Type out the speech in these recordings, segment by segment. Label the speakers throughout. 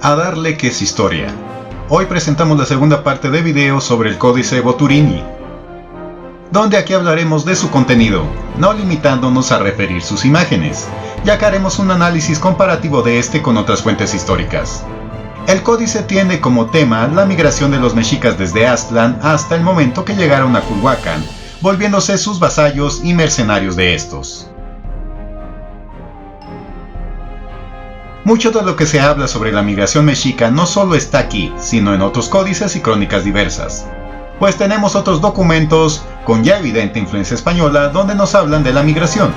Speaker 1: A darle que es historia. Hoy presentamos la segunda parte de video sobre el Códice Boturini, donde aquí hablaremos de su contenido, no limitándonos a referir sus imágenes, ya que haremos un análisis comparativo de este con otras fuentes históricas. El códice tiene como tema la migración de los mexicas desde Aztlán hasta el momento que llegaron a Culhuacán, volviéndose sus vasallos y mercenarios de estos. Mucho de lo que se habla sobre la migración mexica no solo está aquí, sino en otros códices y crónicas diversas, pues tenemos otros documentos con ya evidente influencia española donde nos hablan de la migración.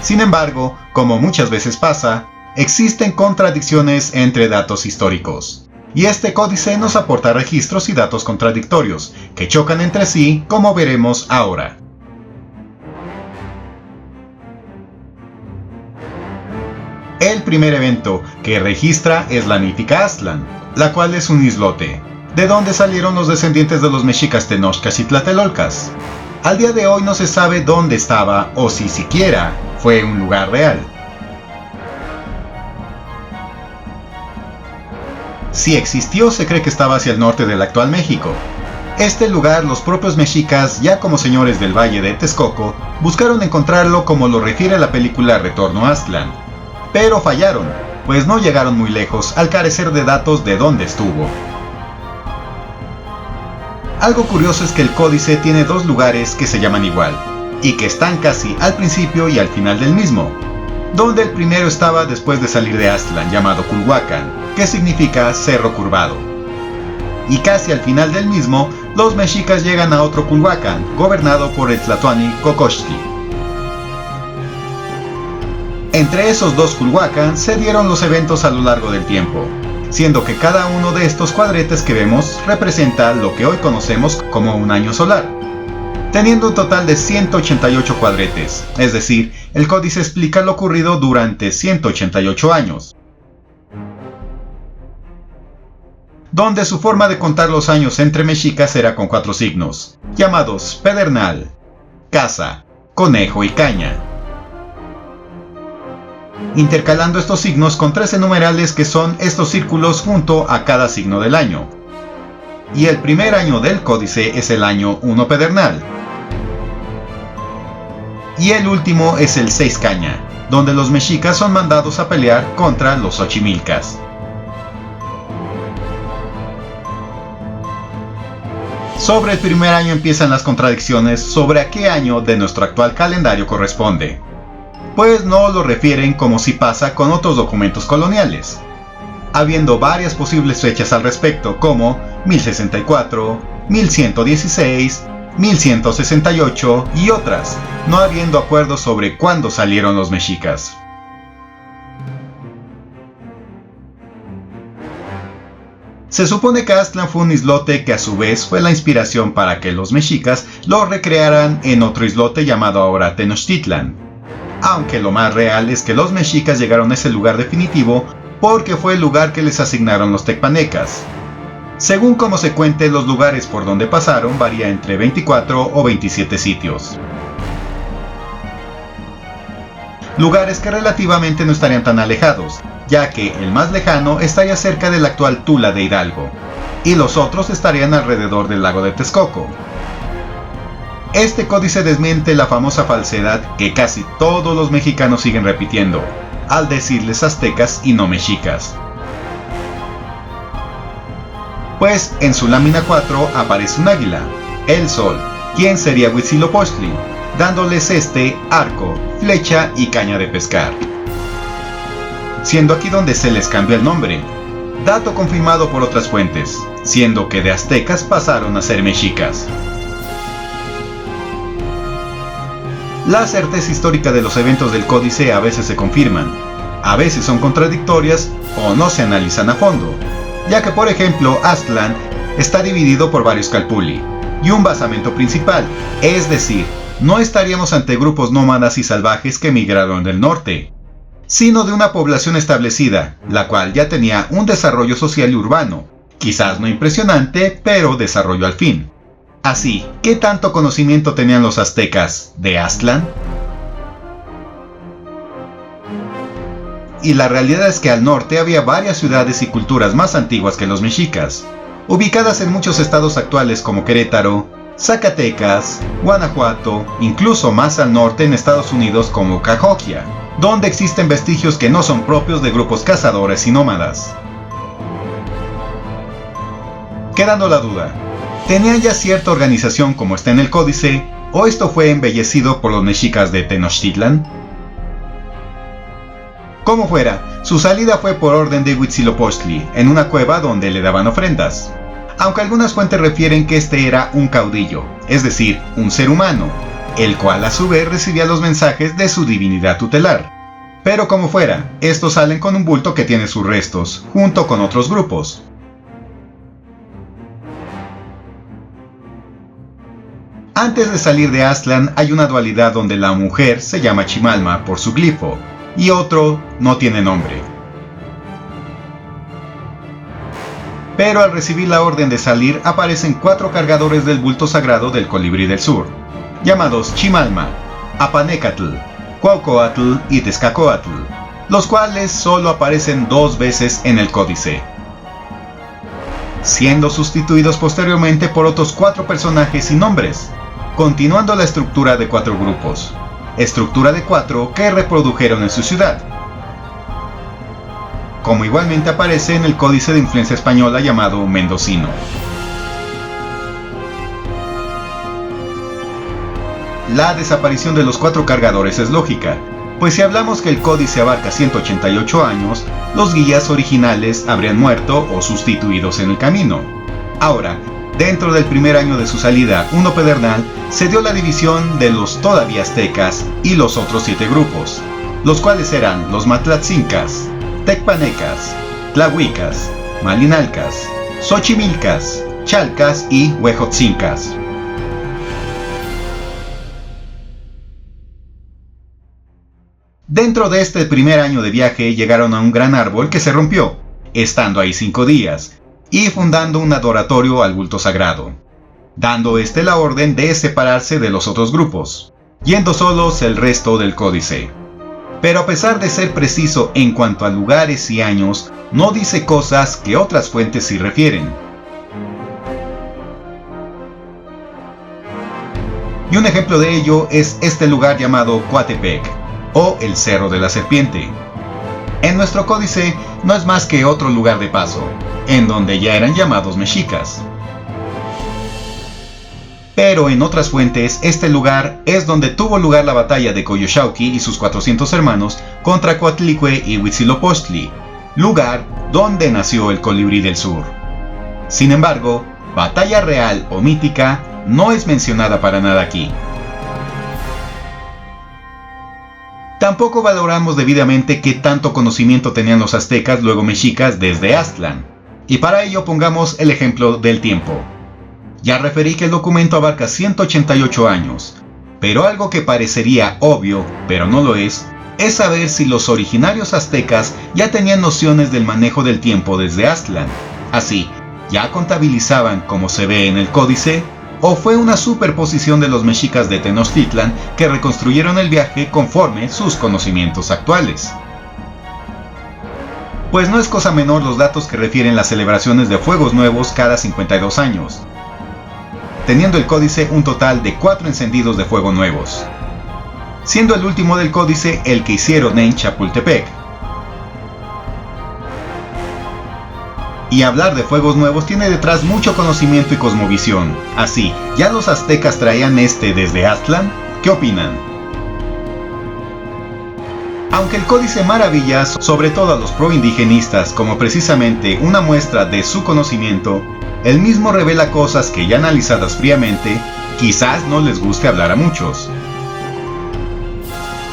Speaker 1: Sin embargo, como muchas veces pasa, existen contradicciones entre datos históricos, y este códice nos aporta registros y datos contradictorios, que chocan entre sí, como veremos ahora. El primer evento que registra es la mítica Aztlán, la cual es un islote, de donde salieron los descendientes de los mexicas tenochcas y tlatelolcas. Al día de hoy no se sabe dónde estaba o si siquiera fue un lugar real. Si existió, se cree que estaba hacia el norte del actual México. Este lugar los propios mexicas, ya como señores del Valle de Texcoco, buscaron encontrarlo como lo refiere la película Retorno a Aztlán, pero fallaron, pues no llegaron muy lejos al carecer de datos de dónde estuvo. Algo curioso es que el códice tiene dos lugares que se llaman igual, y que están casi al principio y al final del mismo, donde el primero estaba después de salir de Aztlán, llamado Culhuacán, que significa cerro curvado. Y casi al final del mismo, los mexicas llegan a otro Culhuacán, gobernado por el tlatoani Cocoxtli. Entre esos dos Culhuacán se dieron los eventos a lo largo del tiempo, siendo que cada uno de estos cuadretes que vemos representa lo que hoy conocemos como un año solar, teniendo un total de 188 cuadretes, es decir, el códice explica lo ocurrido durante 188 años, donde su forma de contar los años entre mexicas era con 4 signos, llamados pedernal, casa, conejo y caña, intercalando estos signos con 13 numerales que son estos círculos junto a cada signo del año. Y el primer año del códice es el año 1 pedernal. Y el último es el 6 caña, donde los mexicas son mandados a pelear contra los xochimilcas. Sobre el primer año empiezan las contradicciones sobre a qué año de nuestro actual calendario corresponde, pues no lo refieren como si pasa con otros documentos coloniales, habiendo varias posibles fechas al respecto como 1064, 1116, 1168 y otras, no habiendo acuerdo sobre cuándo salieron los mexicas. Se supone que Aztlán fue un islote que a su vez fue la inspiración para que los mexicas lo recrearan en otro islote llamado ahora Tenochtitlan, aunque lo más real es que los mexicas llegaron a ese lugar definitivo porque fue el lugar que les asignaron los tecpanecas. Según como se cuente, los lugares por donde pasaron varía entre 24 o 27 sitios. Lugares que relativamente no estarían tan alejados, ya que el más lejano estaría cerca del actual Tula de Hidalgo, y los otros estarían alrededor del lago de Texcoco. Este códice desmiente la famosa falsedad que casi todos los mexicanos siguen repitiendo, al decirles aztecas y no mexicas. Pues en su lámina 4 aparece un águila, el sol, quien sería Huitzilopochtli, dándoles arco, flecha y caña de pescar. Siendo aquí donde se les cambia el nombre, dato confirmado por otras fuentes, siendo que de aztecas pasaron a ser mexicas. La certeza histórica de los eventos del códice a veces se confirman, a veces son contradictorias o no se analizan a fondo, ya que por ejemplo Aztlán está dividido por varios calpulli y un basamento principal, es decir, no estaríamos ante grupos nómadas y salvajes que migraron del norte, sino de una población establecida, la cual ya tenía un desarrollo social y urbano, quizás no impresionante, pero desarrollo al fin. Así, ¿qué tanto conocimiento tenían los aztecas de Aztlán? y la realidad es que al norte había varias ciudades y culturas más antiguas que los mexicas, ubicadas en muchos estados actuales como Querétaro, Zacatecas, Guanajuato, incluso más al norte en Estados Unidos como Cahokia, donde existen vestigios que no son propios de grupos cazadores y nómadas. Quedando la duda, ¿tenían ya cierta organización como está en el códice, o esto fue embellecido por los mexicas de Tenochtitlan? Como fuera, su salida fue por orden de Huitzilopochtli, en una cueva donde le daban ofrendas. Aunque algunas fuentes refieren que este era un caudillo, es decir, un ser humano, el cual a su vez recibía los mensajes de su divinidad tutelar. Pero como fuera, estos salen con un bulto que tiene sus restos, junto con otros grupos. Antes de salir de Aztlán hay una dualidad donde la mujer se llama Chimalma por su glifo, y otro no tiene nombre. Pero al recibir la orden de salir aparecen 4 cargadores del bulto sagrado del Colibrí del Sur, llamados Chimalma, Apanecatl, Cuauhcoatl y Tezcacóatl, los cuales solo aparecen 2 veces en el códice, siendo sustituidos posteriormente por otros 4 personajes sin nombres, continuando la estructura de 4 grupos, estructura de 4 que reprodujeron en su ciudad, como igualmente aparece en el códice de influencia española llamado Mendocino. La desaparición de los 4 cargadores es lógica, pues si hablamos que el códice abarca 188 años, los guías originales habrían muerto o sustituidos en el camino. Ahora, dentro del primer año de su salida, Uno Pedernal, se dio la división de los todavía aztecas y los otros 7 grupos, los cuales eran los Matlatzincas, Tecpanecas, Tlahuicas, Malinalcas, Xochimilcas, Chalcas y Huejotzincas. Dentro de este primer año de viaje llegaron a un gran árbol que se rompió, estando ahí 5 días, y fundando un adoratorio al bulto sagrado, dando este la orden de separarse de los otros grupos, yendo solos el resto del códice. Pero a pesar de ser preciso en cuanto a lugares y años, no dice cosas que otras fuentes sí refieren. Y un ejemplo de ello es este lugar llamado Coatepec, o el Cerro de la Serpiente. En nuestro códice no es más que otro lugar de paso, en donde ya eran llamados mexicas. Pero en otras fuentes, este lugar es donde tuvo lugar la batalla de Coyolxauhqui y sus 400 hermanos contra Coatlicue y Huitzilopochtli, lugar donde nació el Colibrí del Sur. Sin embargo, batalla real o mítica no es mencionada para nada aquí. Tampoco valoramos debidamente qué tanto conocimiento tenían los aztecas luego mexicas desde Aztlán, y para ello pongamos el ejemplo del tiempo. Ya referí que el documento abarca 188 años, pero algo que parecería obvio, pero no lo es saber si los originarios aztecas ya tenían nociones del manejo del tiempo desde Aztlán. Así, ¿ya contabilizaban como se ve en el códice? ¿O fue una superposición de los mexicas de Tenochtitlan que reconstruyeron el viaje conforme sus conocimientos actuales? Pues no es cosa menor los datos que refieren las celebraciones de fuegos nuevos cada 52 años, teniendo el códice un total de 4 encendidos de fuego nuevos, siendo el último del códice el que hicieron en Chapultepec. Y hablar de fuegos nuevos tiene detrás mucho conocimiento y cosmovisión. Así, ¿ya los aztecas traían desde Aztlán? ¿Qué opinan? Aunque el códice maravilla sobre todo a los proindigenistas como precisamente una muestra de su conocimiento, el mismo revela cosas que ya analizadas fríamente, quizás no les guste hablar a muchos.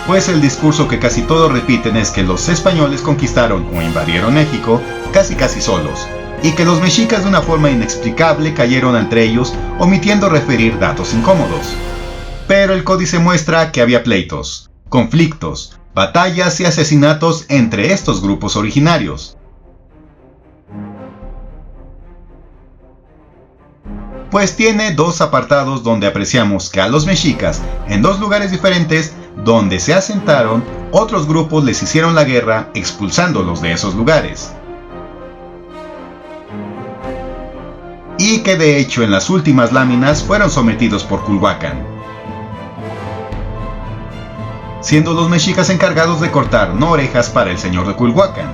Speaker 1: Pues el discurso que casi todos repiten es que los españoles conquistaron o invadieron México casi solos, y que los mexicas de una forma inexplicable cayeron entre ellos, omitiendo referir datos incómodos. Pero el códice muestra que había pleitos, conflictos, batallas y asesinatos entre estos grupos originarios. Pues tiene 2 apartados donde apreciamos que a los mexicas, en 2 lugares diferentes, donde se asentaron, otros grupos les hicieron la guerra expulsándolos de esos lugares. Y que de hecho en las últimas láminas fueron sometidos por Culhuacán, siendo los mexicas encargados de cortar no orejas para el señor de Culhuacán,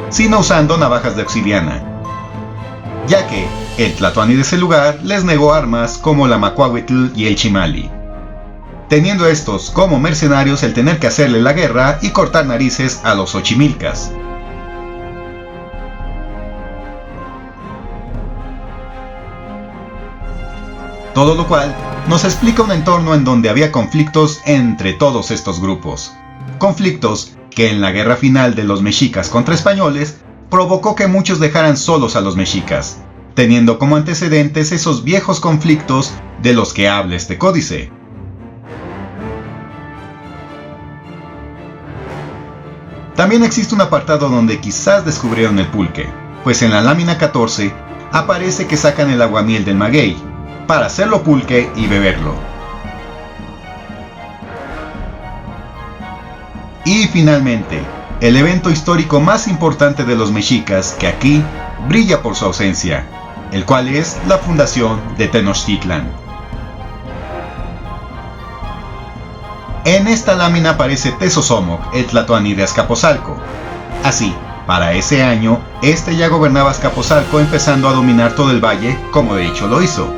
Speaker 1: sino usando navajas de obsidiana, ya que el tlatoani de ese lugar les negó armas como la macuahuitl y el chimali, teniendo estos como mercenarios el tener que hacerle la guerra y cortar narices a los ochimilcas. Todo lo cual nos explica un entorno en donde había conflictos entre todos estos grupos. Conflictos que en la guerra final de los mexicas contra españoles provocó que muchos dejaran solos a los mexicas, teniendo como antecedentes esos viejos conflictos de los que habla este códice. También existe un apartado donde quizás descubrieron el pulque, pues en la lámina 14 aparece que sacan el aguamiel del maguey para hacerlo pulque y beberlo. Y finalmente, el evento histórico más importante de los mexicas que aquí brilla por su ausencia, el cual es la fundación de Tenochtitlan. En esta lámina aparece Tezosomoc, el tlatoani de Azcapotzalco. Así, para ese año, este ya gobernaba Azcapotzalco empezando a dominar todo el valle, como de hecho lo hizo.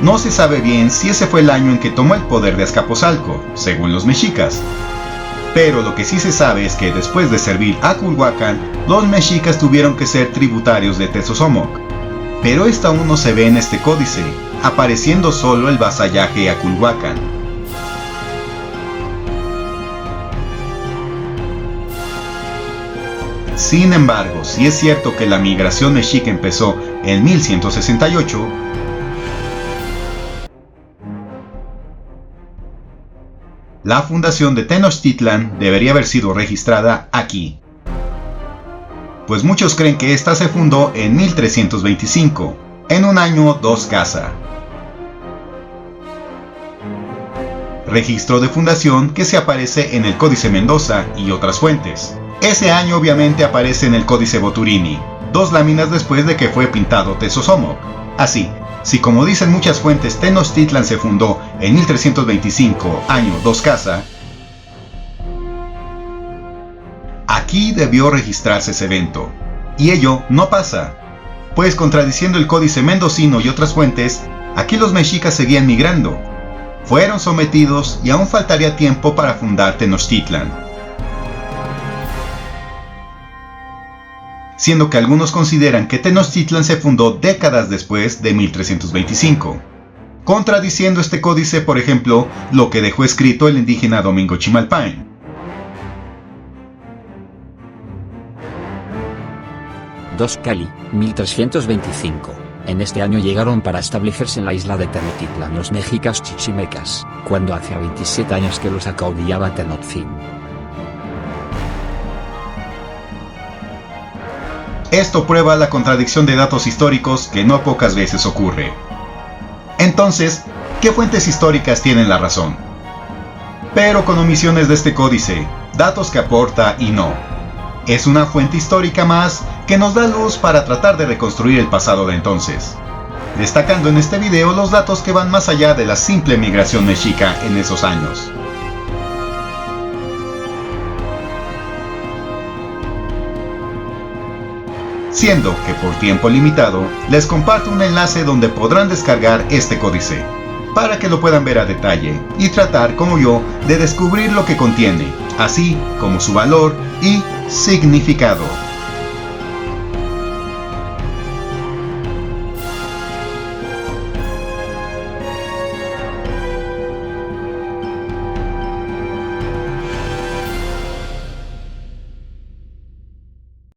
Speaker 1: No se sabe bien si ese fue el año en que tomó el poder de Azcapotzalco, según los mexicas. Pero lo que sí se sabe es que después de servir a Culhuacán, los mexicas tuvieron que ser tributarios de Tezosomoc. Pero esto aún no se ve en este códice, apareciendo solo el vasallaje a Culhuacán. Sin embargo, si es cierto que la migración mexica empezó en 1168, la fundación de Tenochtitlan debería haber sido registrada aquí, pues muchos creen que esta se fundó en 1325, en un año 2 Casa. Registro de fundación que se aparece en el Códice Mendoza y otras fuentes. Ese año obviamente aparece en el Códice Boturini, 2 láminas después de que fue pintado Tezosomoc. Así, si como dicen muchas fuentes Tenochtitlan se fundó en 1325, año 2 Casa, aquí debió registrarse ese evento, y ello no pasa, pues contradiciendo el Códice Mendocino y otras fuentes, aquí los mexicas seguían migrando, fueron sometidos y aún faltaría tiempo para fundar Tenochtitlan. Siendo que algunos consideran que Tenochtitlan se fundó décadas después de 1325, contradiciendo este códice, por ejemplo, lo que dejó escrito el indígena Domingo Chimalpain.
Speaker 2: Dos Cali, 1325. En este año llegaron para establecerse en la isla de Tenochtitlan los mexicas chichimecas, cuando hacía 27 años que los acaudillaba Tenochtin.
Speaker 1: Esto prueba la contradicción de datos históricos que no pocas veces ocurre. Entonces, ¿qué fuentes históricas tienen la razón? Pero con omisiones de este códice, datos que aporta y no. Es una fuente histórica más que nos da luz para tratar de reconstruir el pasado de entonces, destacando en este video los datos que van más allá de la simple migración mexica en esos años. Siendo que por tiempo limitado, les comparto un enlace donde podrán descargar este códice, para que lo puedan ver a detalle y tratar como yo de descubrir lo que contiene, así como su valor y significado.